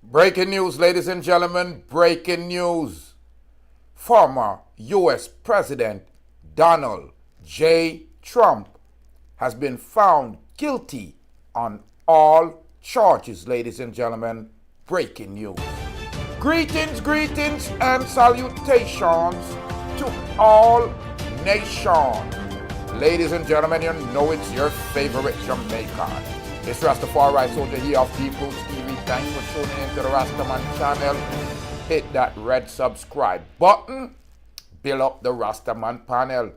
Breaking news, ladies and gentlemen, breaking news. Former U.S. President Donald J. Trump has been found guilty on all charges, ladies and gentlemen. Breaking news. Greetings, and salutations to all nations. Ladies and gentlemen, you know it's your favorite Jamaican. It's Rastafari Soldier here of Deep Roots TV. Thanks for tuning into the Rastaman channel. Hit that red subscribe button. Build up the Rastaman panel.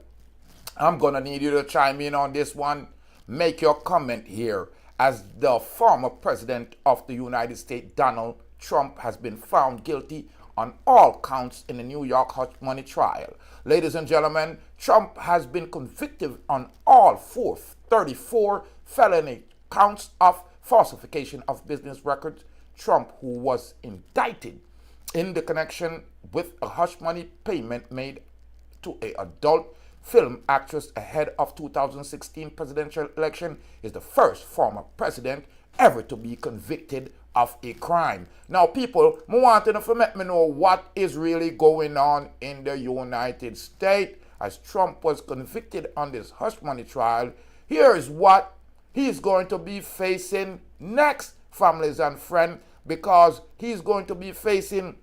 I'm going to need you to chime in on this one. Make your comment here. As the former president of the United States, Donald Trump, has been found guilty on all counts in the New York hush money trial. Ladies and gentlemen, Trump has been convicted on all 34 felony counts of falsification of business records. Trump, who was indicted in the connection with a hush money payment made to an adult film actress ahead of 2016 presidential election, is the first former president ever to be convicted of a crime. Now, people, I want to let me know what is really going on in the United States as Trump was convicted on this hush money trial. Here is what he's going to be facing next, families and friends, because he's going to be facing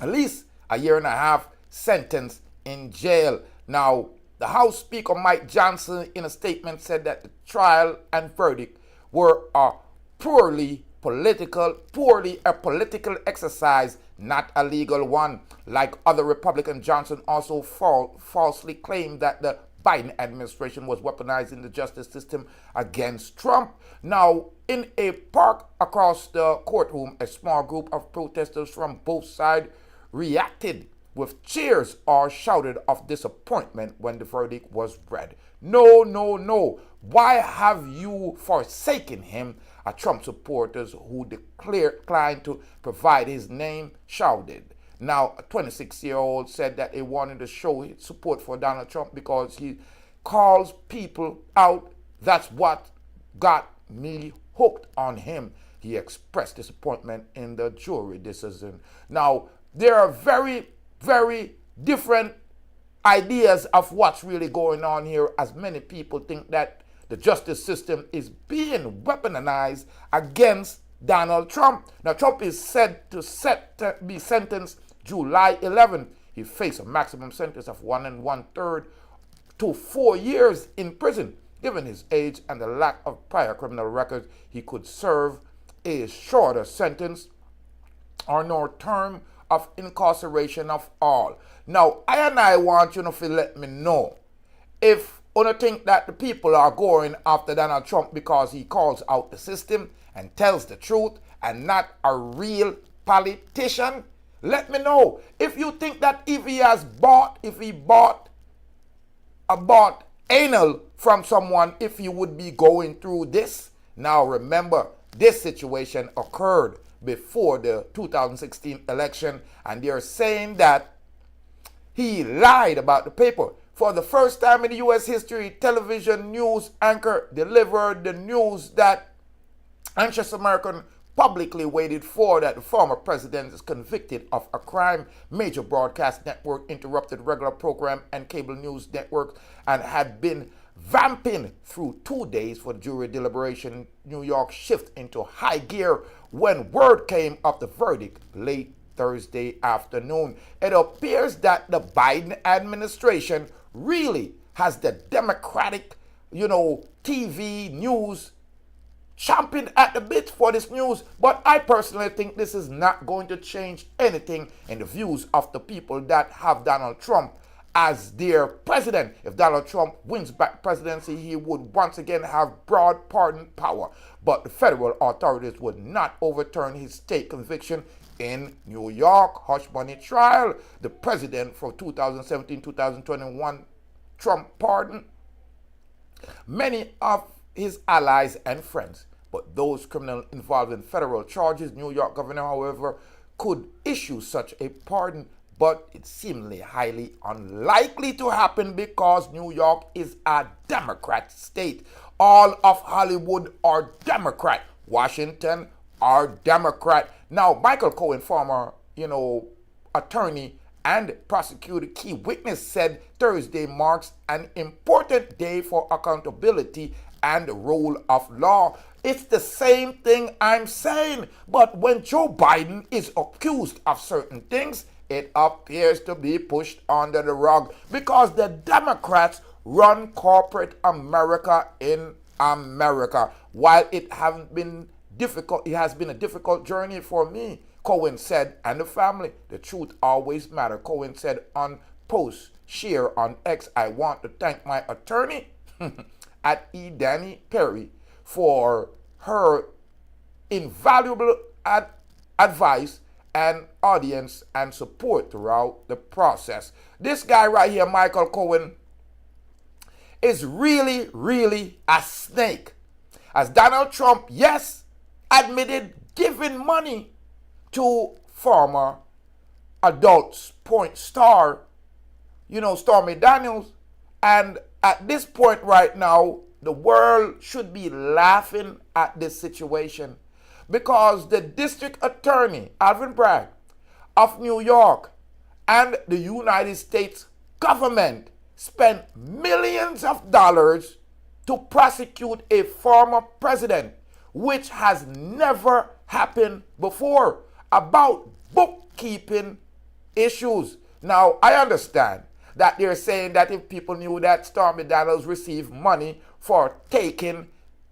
at least a year and a half sentence in jail. Now, the House Speaker Mike Johnson, in a statement, said that the trial and verdict were a purely a political exercise, not a legal one. Like other Republicans, Johnson also falsely claimed that the Biden administration was weaponizing the justice system against Trump. Now, in a park across the courtroom, a small group of protesters from both sides reacted with cheers or shouted of disappointment when the verdict was read. No. Why have you forsaken him? A Trump supporters who declined to provide his name shouted. Now, a 26-year-old said that he wanted to show his support for Donald Trump because he calls people out. That's what got me hooked on him. He expressed disappointment in the jury decision. Now, there are very different ideas of what's really going on here, as many people think that the justice system is being weaponized against Donald Trump. Now, Trump is said to be sentenced July 11. He faced a maximum sentence of 1 1/3 to 4 years in prison. Given his age and the lack of prior criminal records, he could serve a shorter sentence or no term of incarceration of all. Now, I want you to let me know if you think that the people are going after Donald Trump because he calls out the system and tells the truth and not a real politician. Let me know if you think that if he bought anal from someone, if he would be going through this. Now, remember, this situation occurred before the 2016 election, and they're saying that he lied about the paper. For the first time in the U.S. history, television news anchor delivered the news that anxious American publicly waited for, that the former president is convicted of a crime. Major broadcast network interrupted regular program and cable news networks and had been vamping through 2 days for the jury deliberation. New York shift into high gear when word came of the verdict late Thursday afternoon. It appears that the Biden administration really has the Democratic, TV news chomping at the bit for this news. But I personally think this is not going to change anything in the views of the people that have Donald Trump as their president. If Donald Trump wins back presidency, he would once again have broad pardon power. But the federal authorities would not overturn his state conviction in New York hush money trial. The president for 2017-2021 Trump pardon many of his allies and friends, but those criminals involved in federal charges. New York governor, however, could issue such a pardon, but it's seemingly highly unlikely to happen because New York is a Democrat state. All of Hollywood are Democrat. Washington, are Democrat. Now, Michael Cohen, former, attorney and prosecutor key witness, said Thursday marks an important day for accountability and the rule of law. It's the same thing I'm saying. But when Joe Biden is accused of certain things, it appears to be pushed under the rug because the Democrats run corporate America in America. While it has been a difficult journey for me, Cohen said, and the family. The truth always matters. Cohen said on post share on X, I want to thank my attorney at E. Danny Perry for her invaluable advice and audience and support throughout the process. This guy right here, Michael Cohen, is really, really a snake. As Donald Trump, yes, admitted giving money to former adult porn star, Stormy Daniels. And at this point right now, the world should be laughing at this situation because the district attorney, Alvin Bragg, of New York and the United States government spent millions of dollars to prosecute a former president, which has never happened before, about bookkeeping issues. Now, I understand that they're saying that if people knew that Stormy Daniels received money for taking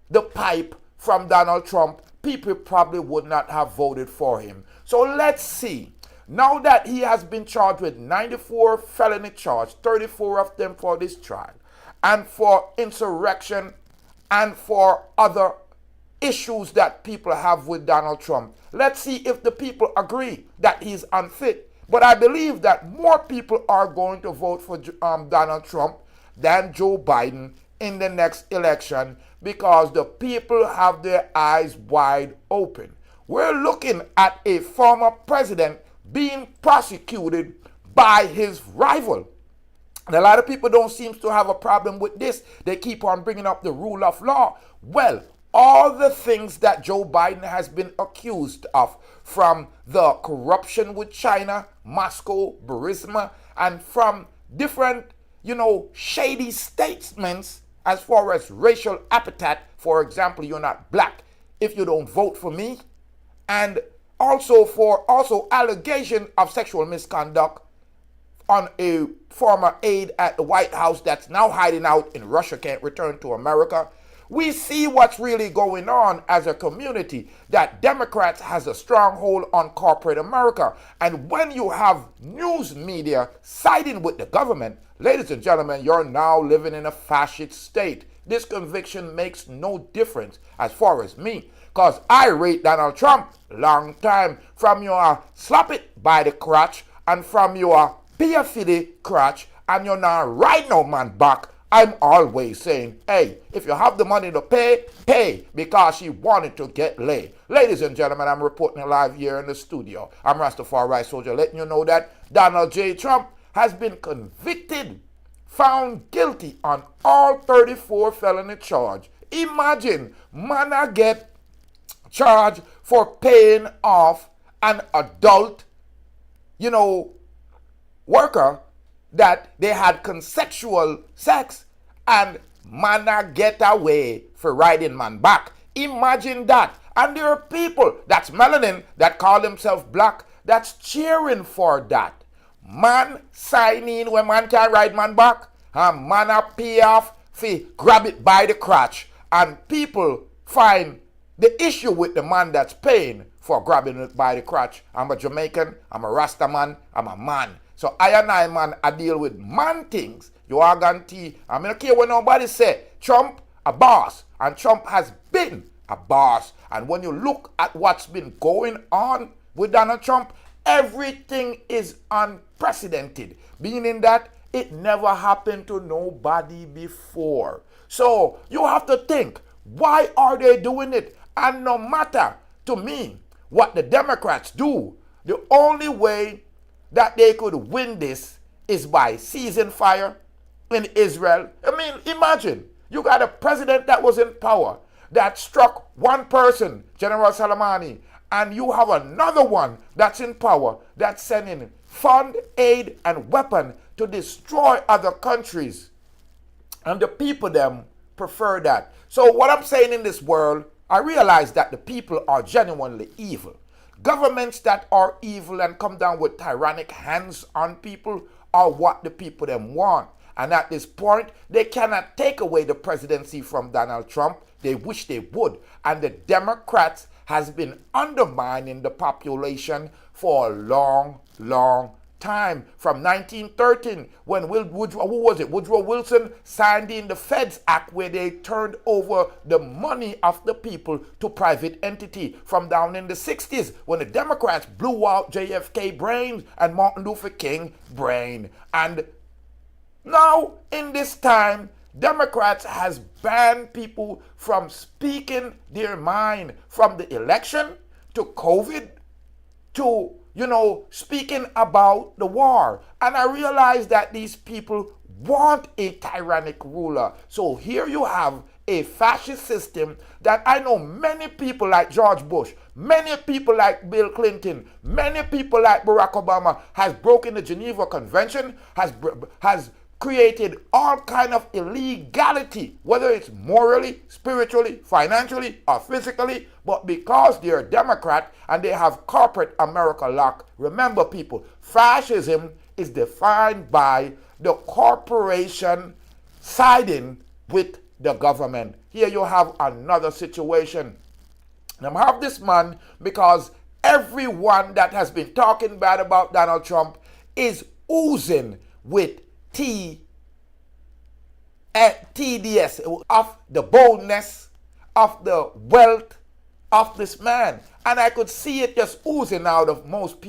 the pipe from Donald Trump, people probably would not have voted for him. So let's see. Now that he has been charged with 94 felony charges, 34 of them for this trial, and for insurrection and for other issues that people have with Donald Trump, let's see if the people agree that he's unfit. But I believe that more people are going to vote for Donald Trump than Joe Biden in the next election because the people have their eyes wide open. We're looking at a former president being prosecuted by his rival. And a lot of people don't seem to have a problem with this. They keep on bringing up the rule of law. Well, all the things that Joe Biden has been accused of, from the corruption with China, Moscow, Burisma, and from different, shady statements as far as racial appetite. For example, you're not black if you don't vote for me. And also allegation of sexual misconduct on a former aide at the White House that's now hiding out in Russia, can't return to America. We see what's really going on as a community, that Democrats has a stronghold on corporate America. And when you have news media siding with the government, ladies and gentlemen, you're now living in a fascist state. This conviction makes no difference as far as me, because I rate Donald Trump long time, from your slap it by the crotch and from your beer for the crotch, and you're not right no man back. I'm always saying, hey, if you have the money to pay, pay, because she wanted to get laid. Ladies and gentlemen, I'm reporting live here in the studio. I'm Rastafari Soldier, letting you know that Donald J. Trump has been convicted, found guilty on all 34 felony charge. Imagine, man, I get charged for paying off an adult, worker that they had consensual sex, and man get away for riding man back. Imagine that. And there are people that's melanin that call themselves black that's cheering for that. Man sign in when man can ride man back, and man a pay off for grab it by the crotch. And people find the issue with the man that's paying for grabbing it by the crotch. I'm a Jamaican, I'm a Rasta man, I'm a man. So I and I, man, I deal with man things. You are guarantee. I don't care what nobody say. Trump, a boss. And Trump has been a boss. And when you look at what's been going on with Donald Trump, everything is unprecedented. Meaning that it never happened to nobody before. So you have to think, why are they doing it? And no matter to me what the Democrats do, the only way that they could win this is by ceasing fire in Israel. I mean, imagine, you got a president that was in power that struck one person, General Soleimani, and you have another one that's in power that's sending fund, aid, and weapon to destroy other countries. And the people them prefer that. So what I'm saying in this world, I realize that the people are genuinely evil. Governments that are evil and come down with tyrannic hands on people are what the people them want. And at this point, they cannot take away the presidency from Donald Trump. They wish they would. And the Democrats has been undermining the population for a long, long time. From 1913, when Woodrow Wilson signed in the Feds Act, where they turned over the money of the people to private entity. From down in the 60s, when the Democrats blew out JFK brains and Martin Luther King brain. And now, in this time, Democrats has banned people from speaking their mind, from the election to COVID to, speaking about the war. And I realize that these people want a tyrannic ruler. So here you have a fascist system that I know many people like George Bush, many people like Bill Clinton, many people like Barack Obama has broken the Geneva Convention, has created all kind of illegality, whether it's morally, spiritually, financially, or physically, but because they're a Democrat and they have corporate America lock. Remember, people, fascism is defined by the corporation siding with the government. Here you have another situation. And I have this man because everyone that has been talking bad about Donald Trump is oozing with TDS of the boldness, of the wealth of this man. And I could see it just oozing out of most people.